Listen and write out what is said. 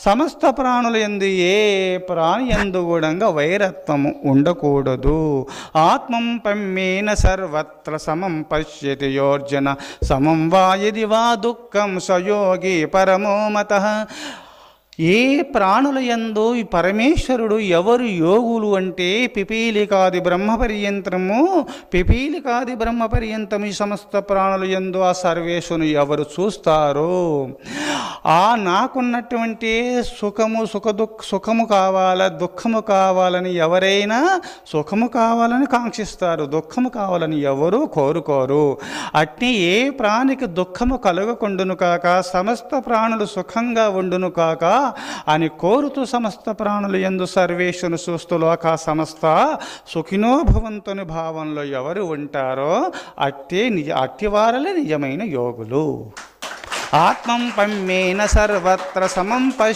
సమస్త ప్రాణుల యందు ఏ ప్రాణి యందు కూడా వైరత్వము ఉండకూడదు. ఆత్మం పమ్మేన సర్వత్ర సమం పశ్యతి యోర్జన సమం వా యది వా దుఃఖం సయోగి పరమో మతః. ఏ ప్రాణుల యందు ఈ పరమేశ్వరుడు ఎవరు యోగులు అంటే పిపీలికాది బ్రహ్మపర్యంతము ఈ సమస్త ప్రాణుల యందు ఆ సర్వేశ్వరుని ఎవరు చూస్తారో, ఆ నాకున్నటువంటి సుఖము దుఃఖము కావాలని ఎవరైనా సుఖము కావాలని కాంక్షిస్తారు, దుఃఖము కావాలని ఎవరు కోరుకోరు. అట్ని ఏ ప్రాణికి దుఃఖము కలుగకుండును కాక, సమస్త ప్రాణులు సుఖంగా ఉండును కాక అని కోరుతూ సమస్త ప్రాణులు యందు సర్వేశ్వరుని చూస్తూ లోక సమస్త సుఖినో భవంతుని భావంలో ఎవరు ఉంటారో అట్టివారలే నిజమైన యోగులు. ఆత్మం పమ్మేన సర్వత్ర సమం